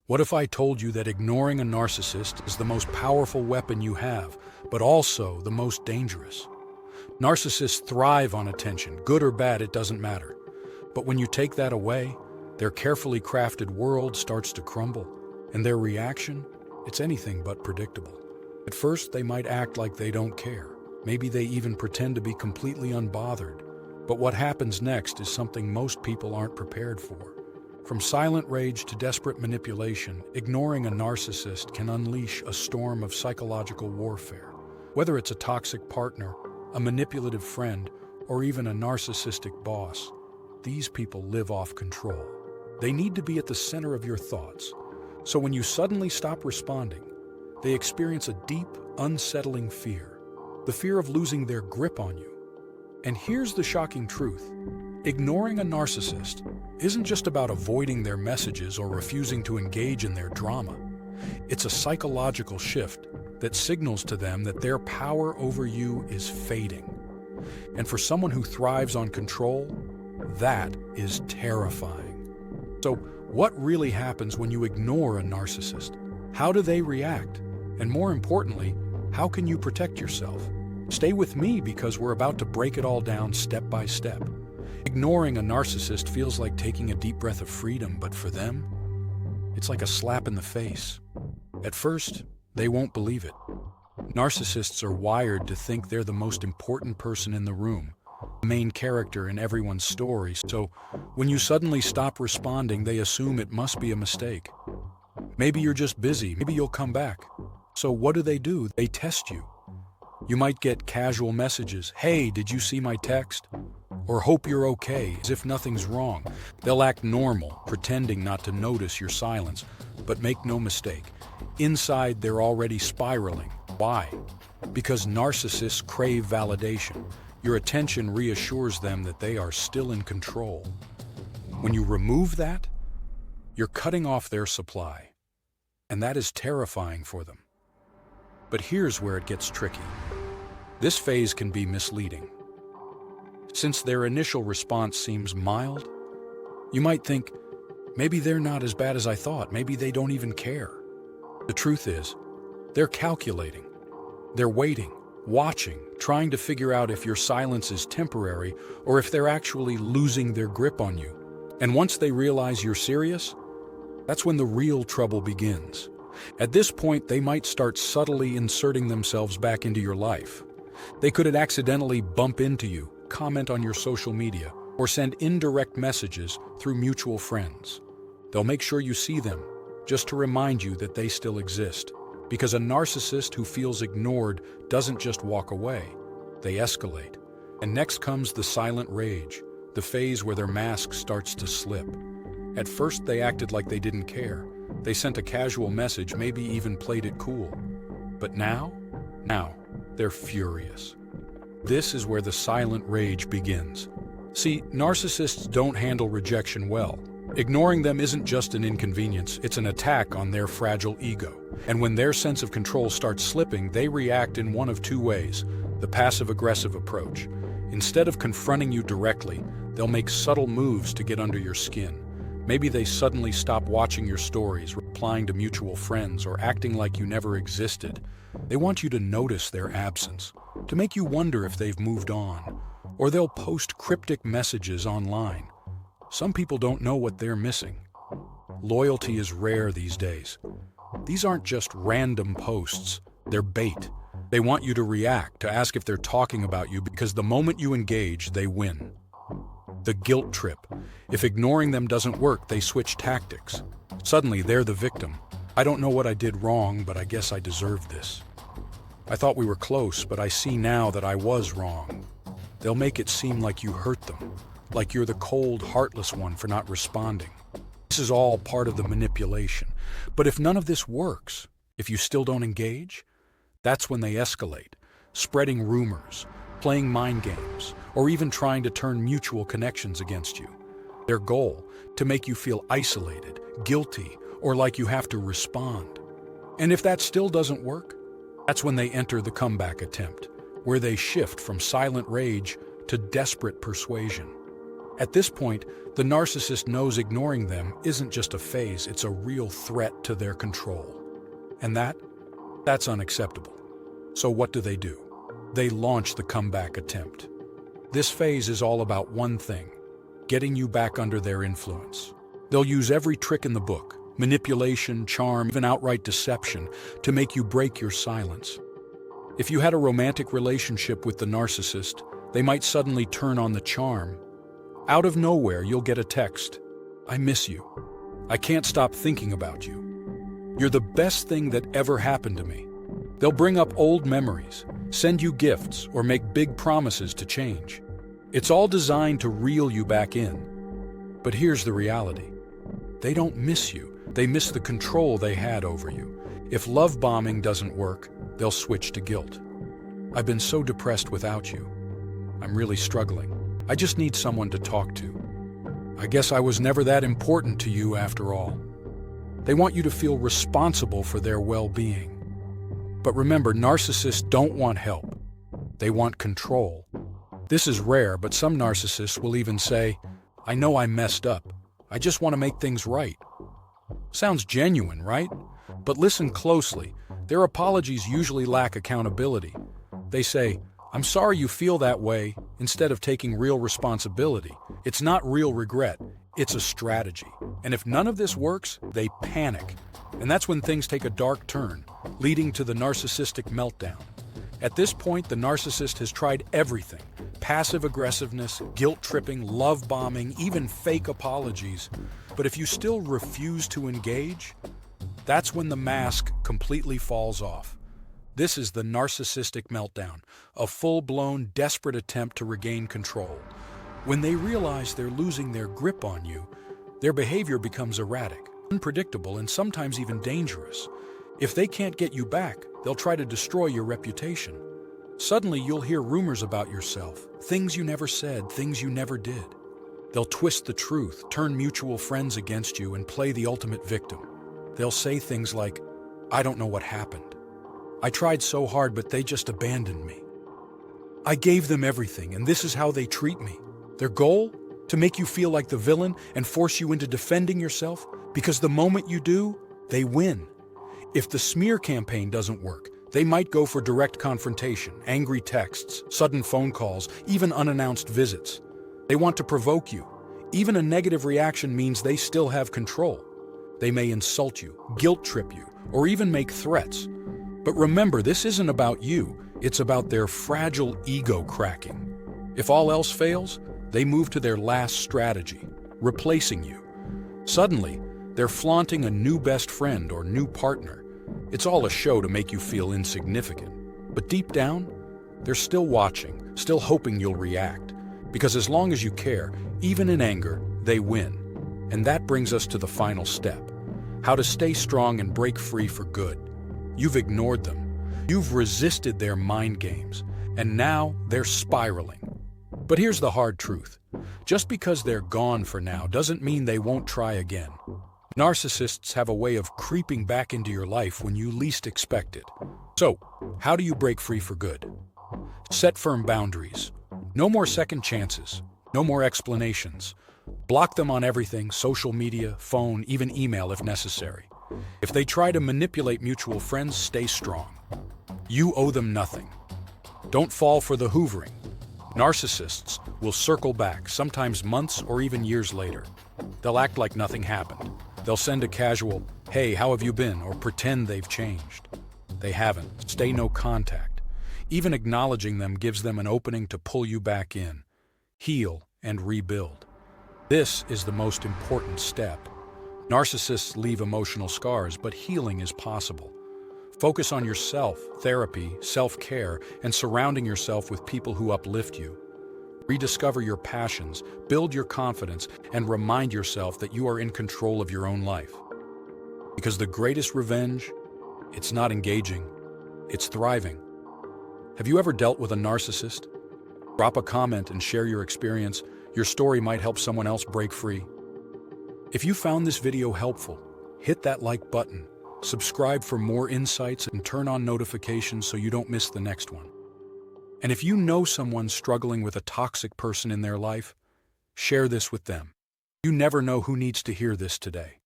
What if I told you that ignoring a narcissist is the most powerful weapon you have, but also the most dangerous? Narcissists thrive on attention, good or bad, it doesn't matter. But when you take that away, their carefully crafted world starts to crumble, and their reaction, it's anything but predictable. At first, they might act like they don't care. Maybe they even pretend to be completely unbothered. But what happens next is something most people aren't prepared for. From silent rage to desperate manipulation, ignoring a narcissist can unleash a storm of psychological warfare. Whether it's a toxic partner, a manipulative friend, or even a narcissistic boss, these people live off control. They need to be at the center of your thoughts. So when you suddenly stop responding, they experience a deep, unsettling fear. The fear of losing their grip on you. And here's the shocking truth. Ignoring a narcissist isn't just about avoiding their messages or refusing to engage in their drama. It's a psychological shift that signals to them that their power over you is fading. And for someone who thrives on control, that is terrifying. So, what really happens when you ignore a narcissist? How do they react? And more importantly, how can you protect yourself? Stay with me because we're about to break it all down step by step. Ignoring a narcissist feels like taking a deep breath of freedom, but for them, it's like a slap in the face. At first, they won't believe it. Narcissists are wired to think they're the most important person in the room, the main character in everyone's story, so when you suddenly stop responding, they assume it must be a mistake. Maybe you're just busy, maybe you'll come back. So what do? They test you. You might get casual messages, "Hey, did you see my text?" Or "Hope you're okay," as if nothing's wrong. They'll act normal, pretending not to notice your silence. But make no mistake, inside they're already spiraling. Why? Because narcissists crave validation. Your attention reassures them that they are still in control. When you remove that, you're cutting off their supply. And that is terrifying for them. But here's where it gets tricky. This phase can be misleading. Since their initial response seems mild, you might think, maybe they're not as bad as I thought, maybe they don't even care. The truth is, they're calculating. They're waiting, watching, trying to figure out if your silence is temporary or if they're actually losing their grip on you. And once they realize you're serious, that's when the real trouble begins. At this point, they might start subtly inserting themselves back into your life. They could accidentally bump into you, comment on your social media, or send indirect messages through mutual friends. They'll make sure you see them, just to remind you that they still exist. Because a narcissist who feels ignored doesn't just walk away, they escalate. And next comes the silent rage, the phase where their mask starts to slip. At first, they acted like they didn't care. They sent a casual message, maybe even played it cool. But now, they're furious. This is where the silent rage begins. See, narcissists don't handle rejection well. Ignoring them isn't just an inconvenience, it's an attack on their fragile ego. And when their sense of control starts slipping, they react in one of two ways: the passive-aggressive approach. Instead of confronting you directly, they'll make subtle moves to get under your skin. Maybe they suddenly stop watching your stories, replying to mutual friends, or acting like you never existed. They want you to notice their absence, to make you wonder if they've moved on. Or they'll post cryptic messages online. Some people don't know what they're missing. Loyalty is rare these days. These aren't just random posts, they're bait. They want you to react, to ask if they're talking about you, because the moment you engage, they win. The guilt trip. If ignoring them doesn't work, they switch tactics. Suddenly, they're the victim. "I don't know what I did wrong, but I guess I deserved this. I thought we were close, but I see now that I was wrong." They'll make it seem like you hurt them, like you're the cold, heartless one for not responding. This is all part of the manipulation. But if none of this works, if you still don't engage, that's when they escalate, spreading rumors, playing mind games, or even trying to turn mutual connections against you. Their goal, to make you feel isolated, guilty, or like you have to respond. And if that still doesn't work, that's when they enter the comeback attempt, where they shift from silent rage to desperate persuasion. At this point, the narcissist knows ignoring them isn't just a phase, it's a real threat to their control. And that's unacceptable. So what do? They launch the comeback attempt. This phase is all about one thing: getting you back under their influence. They'll use every trick in the book, manipulation, charm, even outright deception, to make you break your silence. If you had a romantic relationship with the narcissist, they might suddenly turn on the charm. Out of nowhere, you'll get a text: "I miss you. I can't stop thinking about you. You're the best thing that ever happened to me." They'll bring up old memories, send you gifts, or make big promises to change. It's all designed to reel you back in. But here's the reality: they don't miss you, they miss the control they had over you. If love bombing doesn't work, they'll switch to guilt. "I've been so depressed without you. I'm really struggling. I just need someone to talk to. I guess I was never that important to you after all." They want you to feel responsible for their well-being. But remember, narcissists don't want help. They want control. This is rare, but some narcissists will even say, "I know I messed up. I just want to make things right." Sounds genuine, right? But listen closely. Their apologies usually lack accountability. They say, "I'm sorry you feel that way," instead of taking real responsibility. It's not real regret, it's a strategy. And if none of this works, they panic. And that's when things take a dark turn, leading to the narcissistic meltdown. At this point, the narcissist has tried everything: passive aggressiveness, guilt-tripping, love bombing, even fake apologies. But if you still refuse to engage, that's when the mask completely falls off. This is the narcissistic meltdown, a full-blown, desperate attempt to regain control. When they realize they're losing their grip on you, their behavior becomes erratic, unpredictable, and sometimes even dangerous. If they can't get you back, they'll try to destroy your reputation. Suddenly, you'll hear rumors about yourself, things you never said, things you never did. They'll twist the truth, turn mutual friends against you, and play the ultimate victim. They'll say things like, "I don't know what happened. I tried so hard, but they just abandoned me. I gave them everything, and this is how they treat me." Their goal? To make you feel like the villain and force you into defending yourself, because the moment you do, they win. If the smear campaign doesn't work, they might go for direct confrontation, angry texts, sudden phone calls, even unannounced visits. They want to provoke you. Even a negative reaction means they still have control. They may insult you, guilt-trip you, or even make threats. But remember, this isn't about you, it's about their fragile ego cracking. If all else fails, they move to their last strategy, replacing you. Suddenly, they're flaunting a new best friend or new partner. It's all a show to make you feel insignificant. But deep down, they're still watching, still hoping you'll react. Because as long as you care, even in anger, they win. And that brings us to the final step: how to stay strong and break free for good. You've ignored them. You've resisted their mind games. And now they're spiraling. But here's the hard truth. Just because they're gone for now doesn't mean they won't try again. Narcissists have a way of creeping back into your life when you least expect it. So, how do you break free for good? Set firm boundaries. No more second chances. No more explanations. Block them on everything: social media, phone, even email if necessary. If they try to manipulate mutual friends, stay strong. You owe them nothing. Don't fall for the hoovering. Narcissists will circle back, sometimes months or even years later. They'll act like nothing happened. They'll send a casual, "Hey, how have you been?" or pretend they've changed. They haven't. Stay no contact. Even acknowledging them gives them an opening to pull you back in. Heal and rebuild. This is the most important step. Narcissists leave emotional scars, but healing is possible. Focus on yourself, therapy, self-care, and surrounding yourself with people who uplift you. Rediscover your passions, build your confidence, and remind yourself that you are in control of your own life. Because the greatest revenge, it's not engaging, it's thriving. Have you ever dealt with a narcissist? Drop a comment and share your experience. Your story might help someone else break free. If you found this video helpful, hit that like button, subscribe for more insights, and turn on notifications so you don't miss the next one. And if you know someone struggling with a toxic person in their life, Share this with them. You never know who needs to hear this today.